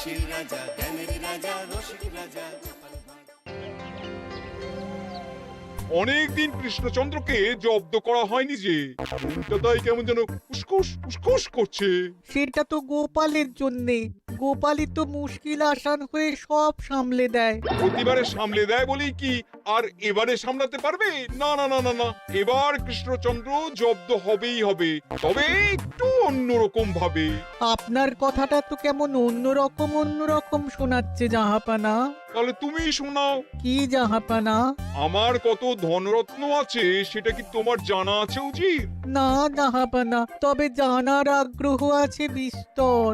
হাসির রাজা, জ্ঞানের রাজা, রসিক রাজা গোপাল ভাঁড়। অনেকদিন কৃষ্ণচন্দ্রকে জব্দ করা হয়নি যে, মনটা তাই কেমন যেন উসকুস উসকুস করছে। সেটা তো গোপালের জন্যে। গোপালই তো মুশকিল আসান হয়ে সব সামলে দেয়। প্রতিবারে সামলে দেয় বলেই কি আর এবারে সামলাতে পারবে? না না না না না, এবার কৃষ্ণচন্দ্র জব্দ হবেই হবে, তবে একটু অন্যরকম ভাবে। আপনার কথাটা তো কেমন অন্যরকম শোনাচ্ছে জাহাপানা। তাহলে তুমি শোনাও। কি জাহাপানা? আমার কত ধনরত্ন আছে সেটা কি তোমার জানা আছে উজির? না জাহাপানা, তবে জানার আগ্রহ আছে বিস্তর।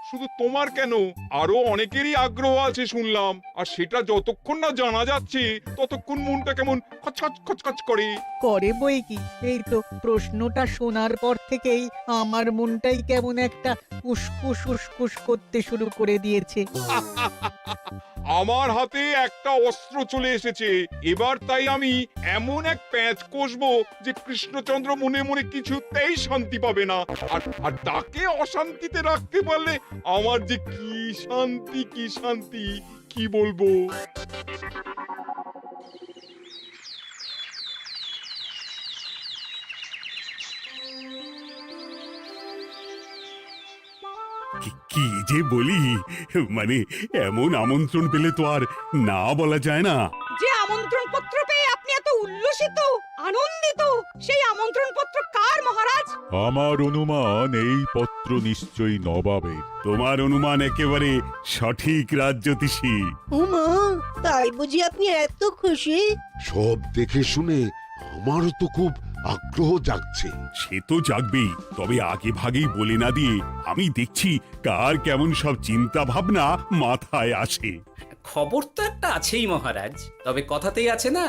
শুধু তোমার কেন, আরো অনেকেরই আগ্রহ আছে শুনলাম, আর সেটা যতক্ষণ না জানা যাচ্ছে ততক্ষণ মনটা কেমন খচখচ খচখচ করে। করে বই কি, এই তো প্রশ্নটা শোনার পর থেকেই আমার মনটাই কেমন একটা উসকুস উসকুস করতে শুরু করে দিয়েছে। আমার হাতে একটা অস্ত্র চলে এসেছে, এবার তাই আমি এমন এক প্যাঁচ কষবো যে কৃষ্ণচন্দ্র মনে মনে কিছুতেই শান্তি পাবে না, আর তাকে অশান্তিতে রাখতে পারলে আমার যে কি শান্তি কি বলবো। কি যে বলি, মানে এমন আমন্ত্রণ পেলে তো আর না বলা যায় না। যে আমন্ত্রণ পত্র পেয়ে আপনি এত উল্লসিত আনন্দিত, সেই আমন্ত্রণ পত্র কার মহারাজ? আমার অনুমান এই পত্র নিশ্চয়ই নবাবের। তোমার অনুমান একেবারে সঠিক রাজ্যতীষী। উমা, তাই বুঝি আপনি এত খুশি? সব দেখে শুনে আমারও তো খুব আগ্রহ জাগছে। সে তো জাগবেই, তবে আগে ভাগেই বলে না দিয়ে আমি দেখছি কার কেমন সব চিন্তা ভাবনা মাথায় আসে। খবর তো একটা আছেই মহারাজ, তবে কথাতেই আছে না,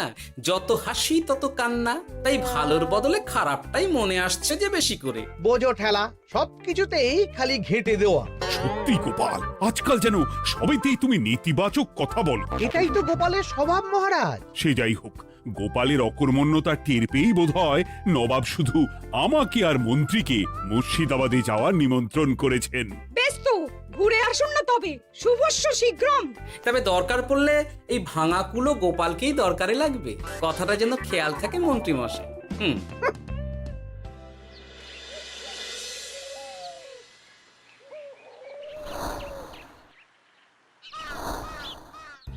যত হাসি তত কান্না, তাই ভালোর বদলে খারাপটাই মনে আসছে যে বেশি করে। বোঝো ঠেলা, সবকিছুতেই খালি ঘেঁটে দেওয়া। সত্যি গোপাল, আজকাল যেন সবেতেই তুমি নেতিবাচক কথা বলো। এটাই তো গোপালের স্বভাব মহারাজ। সে যাই হোক, গোপালের অকর্মণ্যতা টের পেয়েই বোধহয় নবাব শুধু আমাকে আর মন্ত্রীকে মুর্শিদাবাদে যাওয়ার নিমন্ত্রণ করেছেন। বেশ তো, ঘুরে আসুন না তবে, শুভস্য শীঘ্রম। তবে দরকার পড়লে এই ভাঙা কুলো গোপালকেই দরকারে লাগবে, কথাটা যেন খেয়াল থাকে মন্ত্রী মশাই।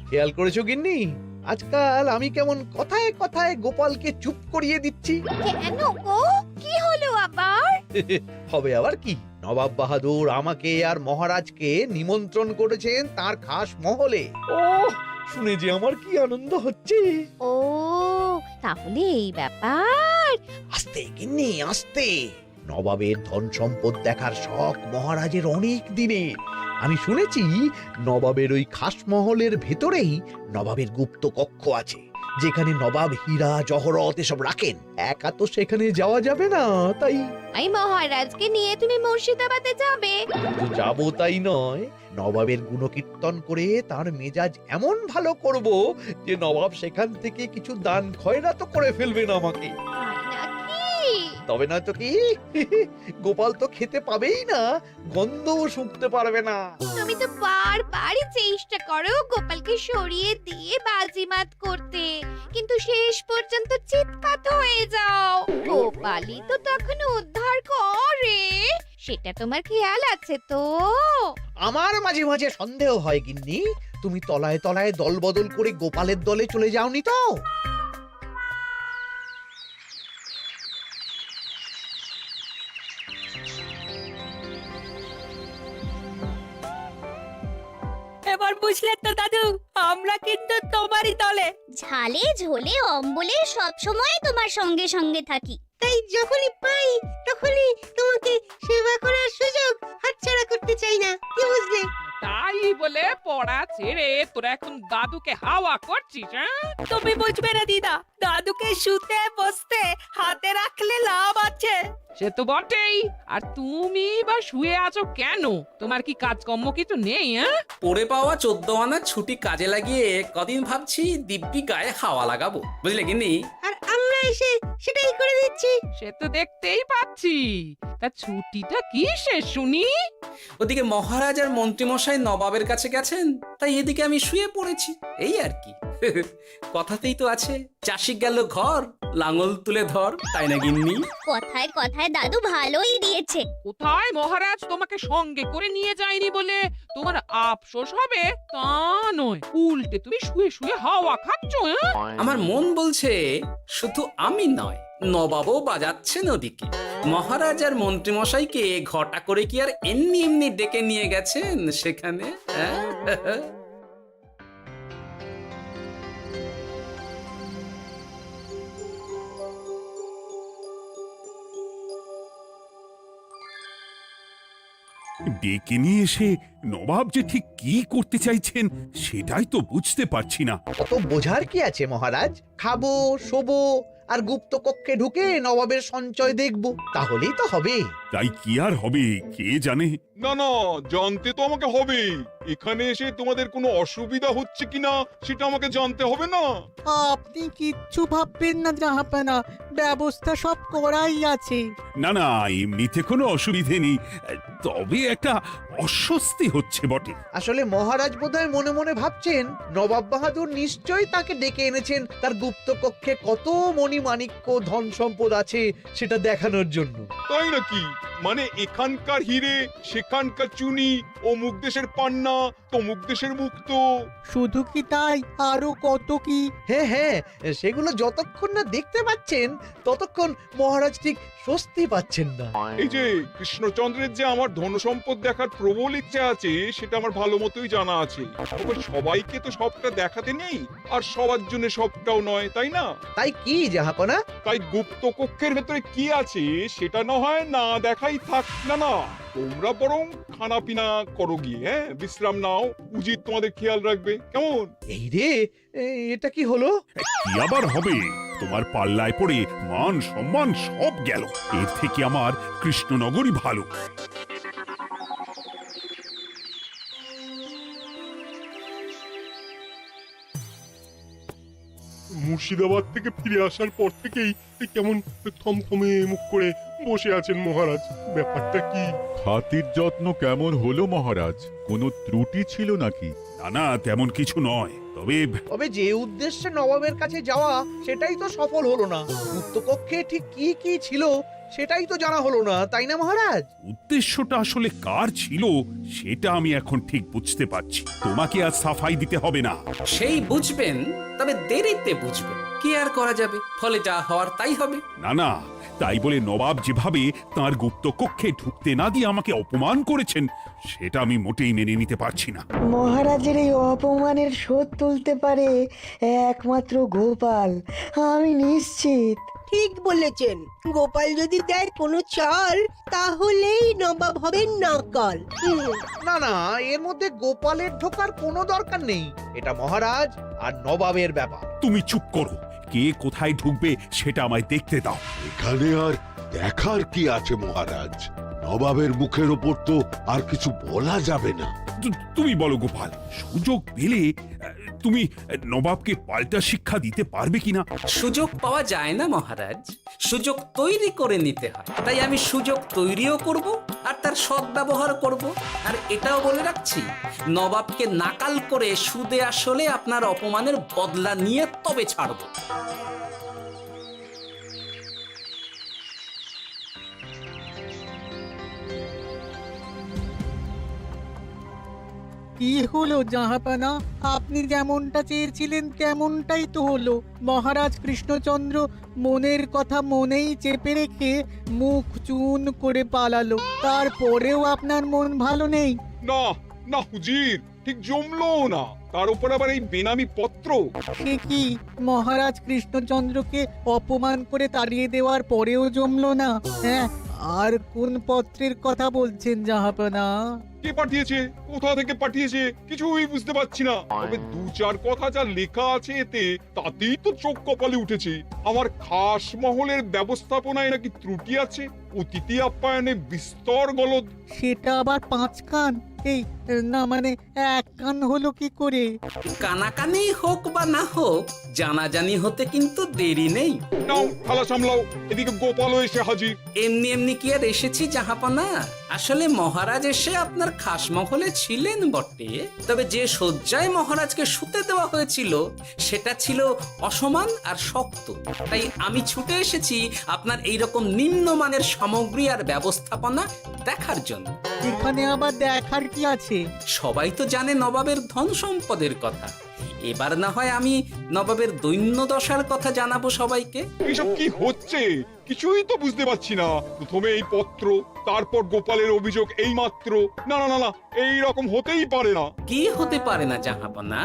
খেয়াল করেছো গিন্নি, আজকাল আমি কেমন কথায় কথায় গোপালকে চুপ করিয়ে দিচ্ছি। কেন গো, কি হলো আবার? হবে আবার কি, নবাব বাহাদুর আমাকে আর মহারাজকে নিমন্ত্রণ করেছেন তার খাস মহলে। ও শুনে যে আমার কি আনন্দ হচ্ছে। ও, তাহলে এই ব্যাপার। আস্তে গিন্নি আস্তে, নবাবের ধন সম্পদ দেখার শখ মহারাজের অনেক দিনের। আমি শুনেছি নবাবের ওই খাস মহলের ভেতরেই নবাবের গুপ্ত কক্ষ আছে, যেখানে নবাব হীরা জহরত এসব রাখেন। একা তো সেখানে যাওয়া যাবে না, তাই এই মহারাজকে নিয়ে তুমি মুর্শিদাবাদে যাবে? শুধু যাবো তাই নয়, নবাবের গুণকীর্তন করে তার মেজাজ এমন ভালো করব যে নবাব সেখান থেকে কিছু দান খয়রাত করে ফেলবেন আমাকে। তবে না তো কি, গোপাল তো খেতে পাবেই না, গন্ধও শুঁকতে পারবে না। তুমি তো বারবারই চেষ্টা করো গোপালকে সরিয়ে দিয়ে বাজিমাত করতে, কিন্তু শেষ পর্যন্ত চিৎকাত হয়ে যাও। গোপালই তো তখন উদ্ধার করে, সেটা তোমার খেয়াল আছে তো? আমার মাঝে মাঝে সন্দেহ হয় গিন্নি, তুমি তলায় তলায় দল বদল করে গোপালের দলে চলে যাওনি তো? এবার বুঝলে তো দাদু, আমরা কিন্তু তোমারই দলে। ঝালে ঝোলে অম্বলে সব সময় তোমার সঙ্গে সঙ্গে থাকি। তাই যখনই পাই তখনই তোমাকে সেবা করার সুযোগ হাতছাড়া করতে চাই না, কি বুঝলে? তাই বলে পড়া ছেড়ে তোরা এখন দাদুকে হাওয়া করছিস? তুমি বুঝবে না দিদা, দাদুকে শুতে বসতে হাতে রাখলে লাভ আছে। সে তো বটেই, আর তুমি বা শুয়ে আছো কেন? তোমার কি কাজকর্ম কিছু নেই? পড়ে পাওয়া 14 আনা ছুটি কাজে লাগিয়ে কদিন ভাবছি দিব্যি গায়ে হাওয়া লাগাবো, বুঝলে গিন্নি? আর আমরা এসে সেটাই করে দিচ্ছি। সে তো দেখতেই পাচ্ছি, তা ছুটিটা কি শেষ শুনি? ওদিকে মহারাজ আর মন্ত্রীমশাই নবাবের কাছে গেছেন, তাই এদিকে আমি শুয়ে পড়েছি, এই আর কি। কথাতেই তো আছে, চাষি গেল ঘর, লাঙল তুলে ধর, তাই না গিন্নি? কথায় কথায় দাদু ভালোই দিয়েছে। কোথায় মহারাজ তোমাকে সঙ্গে করে নিয়ে যায়নি বলে তোমার আফসোস হবে তা নয়, উল্টে তুমি শুয়ে শুয়ে হাওয়া খাচ্ছ। আমার মন বলছে শুধু আমি নয়, নবাবও বাজাচ্ছেন ওদিকে। মহারাজ আর মন্ত্রীমশাইকে ঘটা করে কি আর এমনি এমনি ডেকে নিয়ে গেছেন সেখানে? ডেকে নিয়ে এসে নবাব যে ঠিক কি করতে চাইছেন সেটাই তো বুঝতে পারছি না। অত বোঝার কি আছে মহারাজ? খাবো, শোবো আর গুপ্ত কক্ষে ঢুকে নবাবের সঞ্চয় দেখবো, তাহলেই তো হবে। তাই কি আর হবে কে জানে। না না, জানতে তো আমাকে হবে। এখানে এসে তোমাদের কোনো অসুবিধা হচ্ছে কিনা সেটা আমাকে জানতে হবে না? আপনি কিচ্ছু ভাববেন না জাহাপানা, ব্যবস্থা সব করাই আছে। না না, এমনিতে কোনো অসুবিধে নেই, তবে একটা অস্বস্তি হচ্ছে বটে। আসলে মহারাজ বোধহয় মনে মনে ভাবছেন নবাব বাহাদুর নিশ্চয়ই তাকে ডেকে এনেছেন তার গুপ্ত কক্ষে কত মণিমাণিক্য ধন সম্পদ আছে সেটা দেখানোর জন্য। তাই নাকি? মানে এখানকার হিরে, সেখানকার চুনি, অমুক দেশের পান্না, তমুক দেশের মুক্ত। শুধু কি তাই, আরো কত কি। হ্যাঁ হ্যাঁ, সেগুলো যতক্ষণ না দেখতে পাচ্ছেন ততক্ষণ মহারাজ ঠিক স্বস্তি পাচ্ছেন না। এই যে কৃষ্ণচন্দ্রের যে আমার ধন সম্পদ দেখার প্রবল ইচ্ছা আছে সেটা আমার ভালো মতোই জানা আছে। তবে সবাইকে তো সবটা দেখাতে নেই, আর সবার জন্য সবটাও নয়, তাই না? তাই কি জাহাপনা? তাই গুপ্ত কক্ষের ভেতরে কি আছে সেটা না হয় না দেখাই থাক। না না, তোমরা বরং খানা পিনা করো গিয়ে, হ্যাঁ, বিশ্রাম নাও। উচিত তোমাদের খেয়াল রাখবে, কেমন? এই রে, এটা কি হলো? কি আবার হবে? তোমার পাল্লায় পড়ে মান সম্মান সব গেল। এর থেকে আমার কৃষ্ণনগরই ভালো। মুর্শিদাবাদ থেকে ফিরে আসার পর থেকেই কেমন থমথমে মুখ করে বসে আছেন মহারাজ। ব্যাপারটা কি? হাতির যত্ন কেমন হলো মহারাজ? কোনো ত্রুটি ছিল নাকি? না না, তেমন কিছু নয়, তবে যে উদ্দেশ্যে নবাবের কাছে যাওয়া সেটাই তো সফল হলো না। গুপ্ত কক্ষে ঠিক কি কি ছিল সেটাই তো জানা হলো না, তাই না মহারাজ? উদ্দেশ্যটা আসলে কার ছিল সেটা আমি এখন ঠিক বুঝতে পারছি। তোমাকে আর সাফাই দিতে হবে না। সেই বুঝবেন, তবে দেরিতে বুঝবেন। কি আর করা যাবে, ফলে যা হওয়ার তাই হবে। না না, তাই বলে নবাব যেভাবে তার গুপ্ত কক্ষে ঢুকতে না দিয়ে আমাকে অপমান করেছেন সেটা আমি মোটেই মেনে নিতে পারছি না। মহারাজের এই অপমানের শোধ তুলতে পারে একমাত্র গোপাল, আমি নিশ্চিত। ঠিক বলেছেন, গোপাল যদি দেয় কোনো চাল তাহলেই নবাব হবেন নকল। না না, এর মধ্যে গোপালের ঢোকার কোনো দরকার নেই। এটা মহারাজ আর নবাবের ব্যাপার। তুমি চুপ করো, কে কোথায় ঢুকবে সেটা আমায় দেখতে দাও। এখানে আর দেখার কি আছে মহারাজ? নবাবের মুখের ওপর তো আর কিছু বলা যাবে না। তুমি বলো গোপাল, সুযোগ পেলে তুমি নবাবকে পাল্টা শিক্ষা দিতে পারবে কিনা? সুযোগ পাওয়া যায় না মহারাজ, সুযোগ তৈরি করে নিতে হয়। তাই আমি সুযোগ তৈরিও করব আর তার সদ্ব্যবহার করব। আর এটাও বলে রাখছি, নবাবকে নাকাল করে সুদে আসলে আপনার অপমানের বদলা নিয়ে তবে ছাড়ব। কি হলো জাহাপানা, আপনি যেমনটা চেয়েছিলেন তেমনটাই তো হলো। মহারাজ কৃষ্ণচন্দ্র মনের কথা মনেই চেপে রেখে মুখ চুন করে পালালো, তারপরেও আপনার মন ভালো নেই? না না হুজির, ঠিক জমলো না। তার উপর আবার এই বেনামি পত্র। সে কি, মহারাজ কৃষ্ণচন্দ্রকে অপমান করে তাড়িয়ে দেওয়ার পরেও জমলো না? হ্যাঁ, আর কোন পত্রের কথা বলছেন জাহাপানা? কে পাঠিয়েছে, কোথা থেকে পাঠিয়েছে কিছুই বুঝতে পারছি না। তবে দু চার কথা যা লেখা আছে এতে, তাতেই তো চোখ কপালে উঠেছে। আমার খাস মহলের ব্যবস্থাপনায় নাকি ত্রুটি আছে, অতিথি আপ্যায়নে বিস্তর গলদ। সেটা আবার 5 কান? এই না মানে এক কান হলো কি করে? কানাকানি হোক বা না হোক, জানাজানি হতে কিন্তু দেরি নেই। নাও থালা সামলাও, এদিকে গোপালও এসে হাজির। এমনি এমনি কি আর এসেছি জাহাপনা? আসলে মহারাজ এসে আপনার খাসমহলে ছিলেন বটে, তবে যে শয্যায় মহারাজকে শুতে দেওয়া হয়েছিল সেটা ছিল অসমান আর শক্ত। তাই আমি ছুটে এসেছি আপনার এইরকম নিম্নমানের সামগ্রী আর ব্যবস্থাপনা দেখার জন্য। এখানে আবার দেখার কি আছে? সবাই তো জানে নবাবের ধন সম্পদের কথা, এবার না হয় আমি নবাবের দৈন্য দশার কথা জানাবো সবাইকে। এসব কি হচ্ছে কিছুই তো বুঝতে পারছি না। প্রথমে এই পত্র, তারপর গোপালের অভিযোগ এই মাত্র। না না না না, এইরকম হতেই পারে না। কি হতে পারে না জাহাপনা?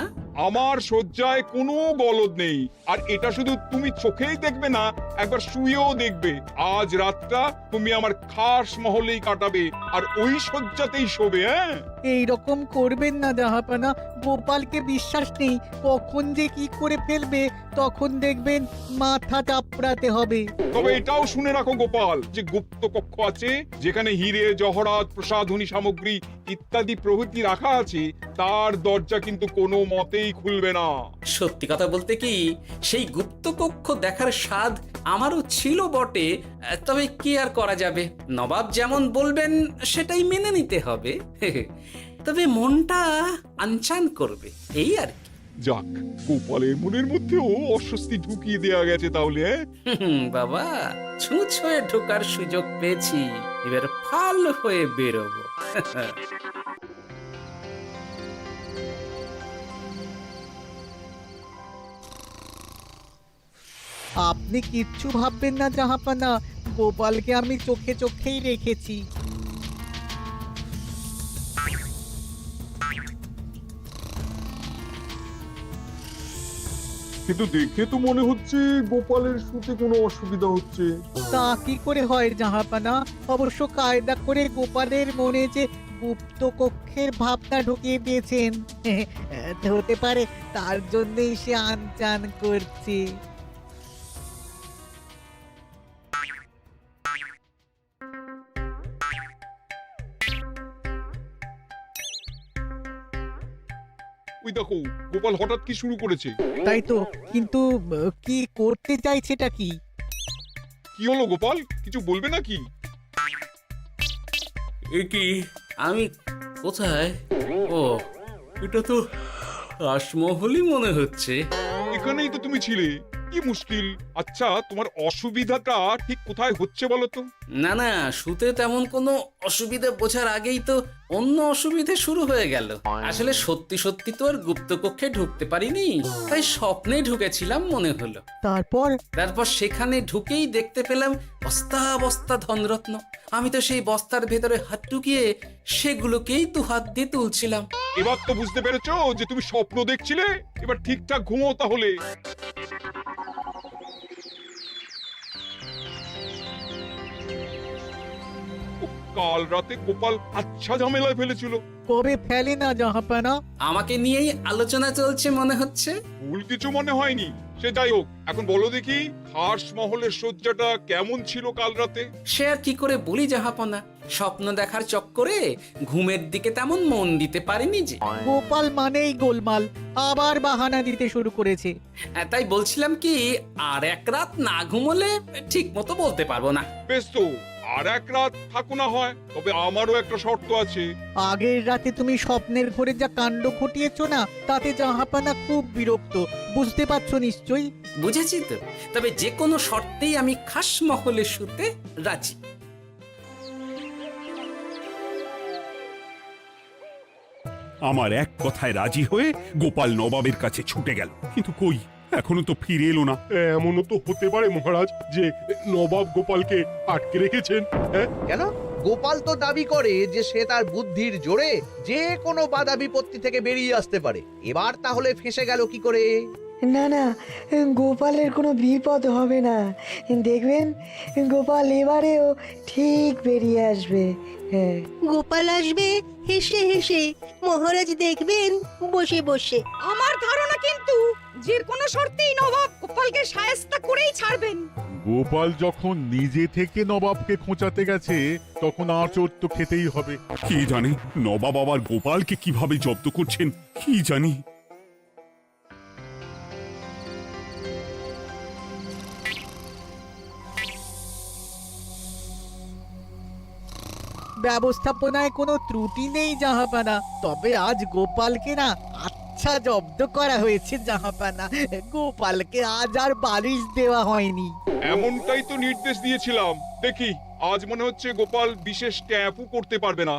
আমার শয্যায় কোনো গলদ নেই, আর এটা শুধু তুমি চোখেই দেখবে না, একবার শুয়েও দেখবে। আজ রাতটা তুমি আমার খাস মহলেই কাটাবে, আর ওই শয্যাতেই শোবে। হ্যাঁ, এইরকম করবেন না জাহাপানা, গোপালকে বিশ্বাস নেই, কখন যে কি করে ফেলবে তখন দেখবেন মাথা চাপড়াতে হবে। তবে এটাও শুনে রাখো গোপাল, যে গুপ্ত কক্ষ আছে যেখানে হিরে জহরাত প্রসাধনী সামগ্রী ইত্যাদি প্রভৃতি রাখা আছে, তার দরজা কিন্তু কোনো মতেই খুলবে না। সত্যি কথা বলতে কি, সেই গুপ্ত কক্ষ দেখার স্বাদ আমারও ছিল বটে, তবে কি আর করা যাবে, নবাব যেমন বলবেন সেটাই মেনে নিতে হবে। তবে মনটা আনচান করবে, এই আর কি। যাক, গোপালের মনের মধ্যেও অস্বস্তি ঢুকিয়ে দেওয়া গেছে তাহলে। বাবা, ছুঁচ হয়ে ঢোকার সুযোগ পেয়েছি, এবার ফাল হয়ে বেরোবো। আপনি কিচ্ছু ভাববেন না জাহাপানা, গোপালকে আমি চোখে চোখেই রেখেছি। কিন্তু দেখে তো মনে হচ্ছে গোপালের শুতে কোনো অসুবিধা হচ্ছে। তা কি করে হয় জাহাপানা? অবশ্য কায়দা করে গোপালের মনে যে গুপ্ত কক্ষের ভাবনা ঢুকিয়ে দিয়েছেন, হতে পারে তার জন্যই সে আনচান করছে। ওই দেখো, গোপাল হঠাৎ কি শুরু করেছে। তাই তো, কিন্তু কি করতে চাইছেটা কি? কি হলো গোপাল, কিছু বলবে নাকি? কি আমি কোথায়? ও, এটা তো রাসমহলই মনে হচ্ছে। এখানেই তো তুমি ছিলে, কি মুশকিল। আচ্ছা, তোমার অসুবিধাটা ঠিক কোথায় হচ্ছে বলো তো? না না, শুতে তেমন কোনো অসুবিধা বোঝার আগেই তো অন্য অসুবিধে শুরু হয়ে গেল। আসলে সত্যি সত্যি তো আর গুপ্তকক্ষে ঢুকতে পারিনি, তাই স্বপ্নে ঢুকেছিলাম মনে হলো। তারপর সেখানে ঢুকেই দেখতে পেলাম বস্তা বস্তা ধনরত্ন। আমি তো সেই বস্তার ভেতরে হাত ঢুকিয়ে সেগুলোকেই দু হাত দিয়ে তুলছিলাম। এবার তো বুঝতে পেরেছো যে তুমি স্বপ্ন দেখছিলে। এবার ঠিকঠাক ঘুমো তাহলে। কাল রাতে গোপাল আচ্ছা ঝামেলায় ফেলেছিল। কবে ফেলে না জাহাপানা? আমাকে নিয়েই আলোচনা চলছে মনে হচ্ছে। ভুল কিছু মনে হয়নি। সে যাই হোক, এখন বলো দেখি, খাস মহলের শয্যাটা কেমন ছিল কাল রাতে? সে আর কি করে বলি জাহাপনা, স্বপ্ন দেখার চক্করে ঘুমের দিকে তেমন মন দিতে পারিনি যে। গোপাল মানেই গোলমাল, আবার বাহানা দিতে শুরু করেছে। তাই বলছিলাম কি, আর এক রাত না ঘুমোলে ঠিক মতো বলতে পারবো না। বেশ তো, আর এক রাত থাকো না হয়, তবে আমারও একটা শর্ত আছে। আগের রাতে তুমি স্বপ্নের ঘরে যা কাণ্ড ঘটিয়েছো না, তাতে জাহাপানা খুব বিরক্ত, বুঝতে পারছো নিশ্চয়ই। বুঝেছি তো, তবে যে কোনো শর্তেই আমি খাস মহলে শুতে রাজি। আমার এক কথায় রাজি হয়ে গোপাল নবাবের কাছে ছুটে গেল, কিন্তু কই, এখনো তো ফিরে এলো না। এমনও তো হতে পারে মহারাজ যে নবাব গোপালকে আটকে রেখেছেন। হ্যাঁ, কেন? গোপাল তো দাবি করে যে সে তার বুদ্ধির জোরে যে কোনো বাধা বিপত্তি থেকে বেরিয়ে আসতে পারে। এবার তাহলে ফেঁসে গেল কি করে? না না, গোপালের কোনো বিপদ হবে না, দেখবেন গোপাল এবারেও ঠিক বেরিয়ে আসবে। হ্যাঁ, গোপাল আসবে হেসে হেসে, মহারাজ দেখবেন বসে বসে। আমার ধারণা কিন্তু যে কোনো শর্তেই নবাব গোপালকে শায়েস্তা করেই ছাড়বেন। গোপাল যখন নিজে থেকে নবাবকে খোঁচাতে গেছে তখন আঁচড় তো খেতেই হবে। কি জানে নবাব আবার গোপালকে কিভাবে জব্দ করছেন কি জানি। ব্যবস্থাপনায় কোনো ত্রুটি নেই জাহাপানা, তবে আজ গোপালকে না আচ্ছা জব্দ করা হয়েছে জাহাপানা। গোপালকে আজ আর বালিশ দেওয়া হয়নি। এমনটাই তো নির্দেশ দিয়েছিলাম। দেখি আজ মনে হচ্ছে গোপাল বিশেষ ট্যাপও করতে পারবে না।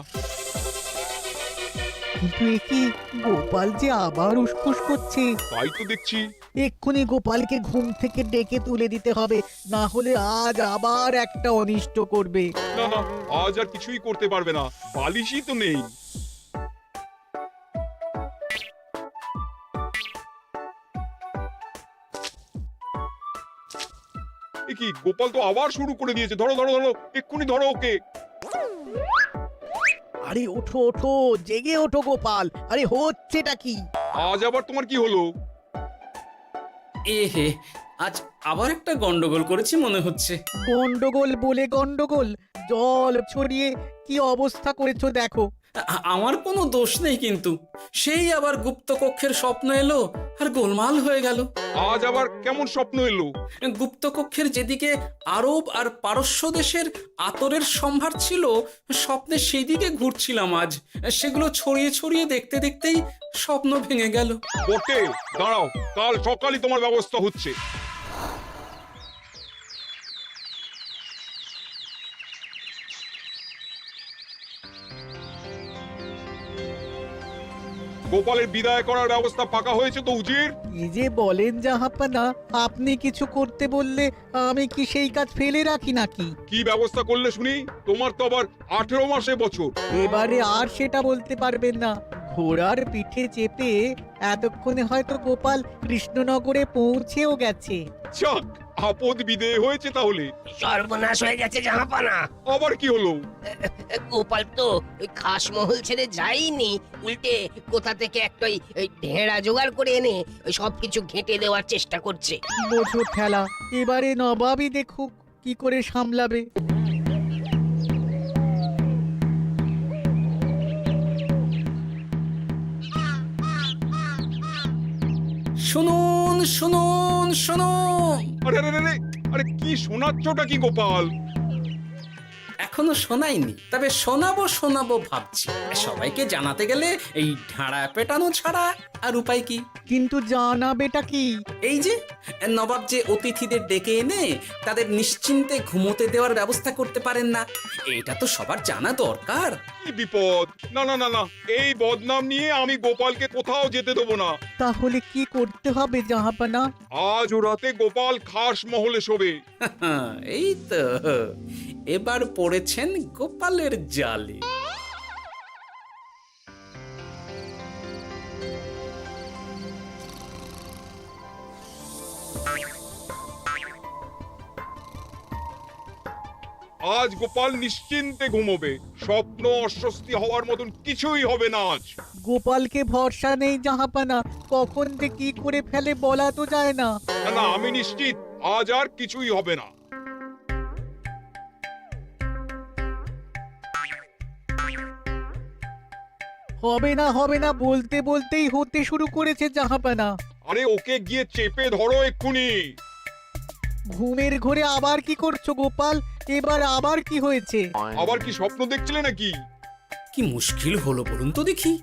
কিন্তু এ কি, গোপাল যে আবার উসখুস করছে। তাই তো দেখছি। এক্ষুনি গোপালকে ঘুম থেকে ডেকে তুলে দিতে হবে, না হলে আজ আবার একটা অনিষ্ট করবে। না না, আজ আর কিছুই করতে পারবে না, বালিশই তো নেই। এ কি, গোপাল তো আবার শুরু করে দিয়েছে। ধরো ধরো ধরো, এক্ষুনি ধরো ওকে। আরে ওঠো ওঠো, জেগে ওঠো গোপাল। আরে হচ্ছেটা কি? আজ আবার তোমার কি হলো? এ হে, আজ আবার একটা গন্ডগোল করেছি মনে হচ্ছে। গন্ডগোল বলে গন্ডগোল, জল ছড়িয়ে কি অবস্থা করেছো দেখো। আমার কোনো দোষ নেই, কিন্তু সেই আবার গুপ্তকক্ষের স্বপ্ন এলো আর গোলমাল হয়ে গেল। আজ আবার কেমন স্বপ্ন এলো? গুপ্তকক্ষের যেদিকে আরব আর পারস্য দেশের আতরের সম্ভার ছিল, স্বপ্নে সেই দিকে ঘুরছিলাম আজ। সেগুলো ছড়িয়ে ছড়িয়ে দেখতে দেখতেই স্বপ্ন ভেঙে গেল। বটে, দাঁড়াও, কাল সকালই তোমার ব্যবস্থা হচ্ছে। গোপালের বিদায় করার ব্যবস্থা পাকা হয়েছে তো উজির? কি যে বলেন জাহাপানা, আপনি কিছু করতে বললে আমি কি সেই কাজ ফেলে রাখি নাকি? কি ব্যবস্থা করলে শুনি? তোমার তো আবার 18 মাসে বছর। এবারে আর সেটা বলতে পারবেন না। ঘোড়ার পিঠে চেপে এতক্ষণে হয়তো গোপাল কৃষ্ণনগরে পৌঁছেও গেছে। যাক, আপদ বিদেয় হয়েছে তাহলে। সর্বনাশ হয়ে গেছে জাহাপানা। আবার কি হলো? গোপাল তো ওই খাসমহল ছেড়ে যায়নি, উল্টে কোথা থেকে একটা ওই ঢেঁড়া জোগাড় করে এনে ওই সবকিছু ঘেঁটে দেওয়ার চেষ্টা করছে। বোঝো ঠেলা, এবারে নবাবই দেখুক কি করে সামলাবে। শুনুন শুনুন শুনুন। আরে আরে আরে, আরে কি শোনাচ্ছটা কি গোপাল? এখনো শোনাইনি, তবে শোনাবো শোনাবো ভাবছি। সবাইকে জানাতে গেলে এই ঢাড়া পেটানো ছাড়া আর উপায় কি? কিন্তু জানাবেটা কি? এই যে নবাব যে অতিথিদের ডেকে এনে তাদের নিশ্চিন্তে ঘুমোতে দেওয়ার ব্যবস্থা করতে পারেন না, এটা তো সবার জানা দরকার। কি বিপদ! না না না না, এই বদনাম নিয়ে আমি গোপালকে কোথাও যেতে দেবো না। তাহলে কি করতে হবে জাহাপানা? আজ ও রাতে গোপাল খাস মহলে শোবে। এই তো এবার পড়েছেন গোপালের জালে। আজ গোপাল নিশ্চিন্তে ঘুমোবে। স্বপ্ন অস্বস্তি হওয়ার মতন কিছুই হবে না আজ। গোপালকে ভরসা নেই জাহাপানা, কখন যে কি করে ফেলে বলা তো যায় না। না না, আমি নিশ্চিত আজ আর কিছুই হবে না। হবে না বলতে বলতেই হতে শুরু করেছে জাহাপানা। আরে ওকে গিয়ে চেপে ধরো এক্ষুনি। ঘুমের ঘোরে আবার কি করছো গোপাল? এবার আবার কি হয়েছে? আবার কি স্বপ্ন দেখছিলে নাকি? কি মুশকিল হলো বলুন তো দেখি।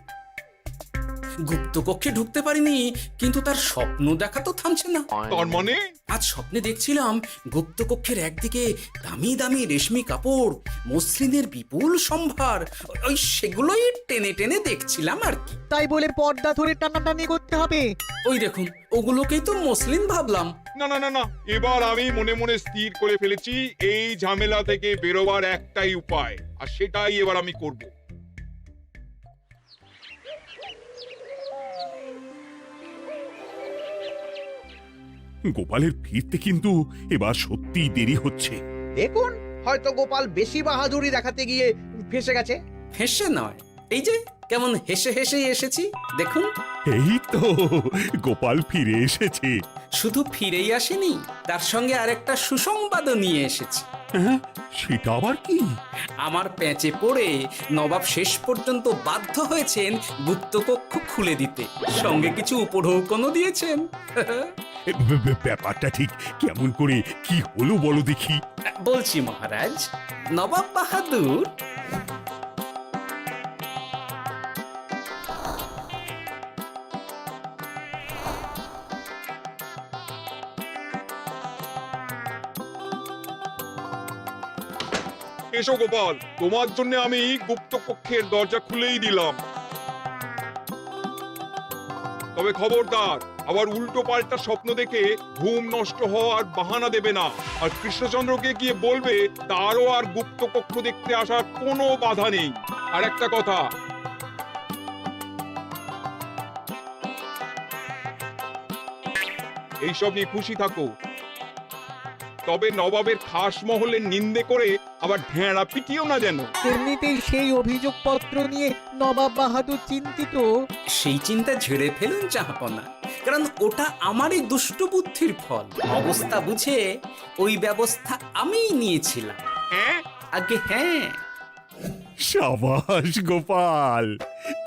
গুপ্তকক্ষে ঢুকতে পারিনি, কিন্তু তার স্বপ্ন দেখা তো থামছে না। তার মানে? আজ স্বপ্নে দেখছিলাম গুপ্তকক্ষের একদিকে দামি দামি রেশমি কাপড়, মসলিনের বিপুল সম্ভার, ওই সেগুলোই টেনে টেনে দেখছিলাম আর কি। তাই বলে পর্দা ধরে টানাটানি করতে হবে? ওই দেখুন, ওগুলোকেই তো মসলিন ভাবলাম। না না না না, এবার আমি মনে মনে স্থির করে ফেলেছি এই ঝামেলা থেকে বেরোবার একটাই উপায়, আর সেটাই এবার আমি করব। গোপালের ফিরতে কিন্তু এবার সত্যিই দেরি হচ্ছে। দেখুন, হয়তো গোপাল বেশি বাহাদুরি দেখাতে গিয়ে ফেঁসে গেছে। ফেঁসে নয়, এই যে কেমন হেসে হেসেই এসেছি দেখুন। এই তো গোপাল ফিরে এসেছে। শুধু ফিরেই আসেনি, তার সঙ্গে আরেকটা সুসংবাদও নিয়ে এসেছি। হ্যাঁ, সেটা আবার কি? আমার প্যাঁচে পড়ে নবাব শেষ পর্যন্ত বাধ্য হয়েছেন গুপ্তকক্ষ খুলে দিতে, সঙ্গে কিছু উপঢৌকনও দিয়েছেন। ব্যাপারটা ঠিক কেমন করে কি হলো বলো দেখি। বলছি মহারাজ, নবাব বাহাদুর এসো গোপাল, তোমার জন্য আমি গুপ্ত কক্ষের দরজা খুলেই দিলাম। তবে খবরদার, আবার উল্টো পাল্টা স্বপ্ন দেখে ঘুম নষ্ট হওয়ার বাহানা দেবে না। আর কৃষ্ণচন্দ্রকে গিয়ে বলবে তারও আর গুপ্ত কক্ষ দেখতে আসার কোনো বাধা নেই। আর একটা কথা, এইসব নিয়ে খুশি থাকো, তবে নবাবের খাস মহলের নিন্দে করে আবার ঢেঁড়া পিটিও না যেন। এমনিতেই সেই অভিযোগপত্র নিয়ে নবাব বাহাদুর চিন্তিত। সেই চিন্তা ঝেড়ে ফেলুন জাহাপনা, কারণ ওটা আমারই দুষ্ট বুদ্ধির ফল। অবস্থা বুঝে ওই ব্যবস্থা আমিই নিয়েছিলাম। হ্যাঁ, আগে হ্যাঁ। সাবাস গোপাল,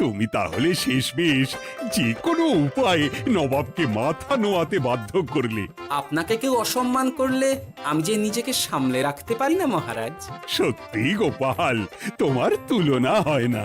তুমি তাহলে শেষমেশ যে কোনো উপায়ে নবাবকে মাথা নোয়াতে বাধ্য করলে। আপনাকে কেউ অসম্মান করলে আমি যে নিজেকে সামলে রাখতে পারি না মহারাজ। সত্যি গোপাল, তোমার তুলনা হয় না।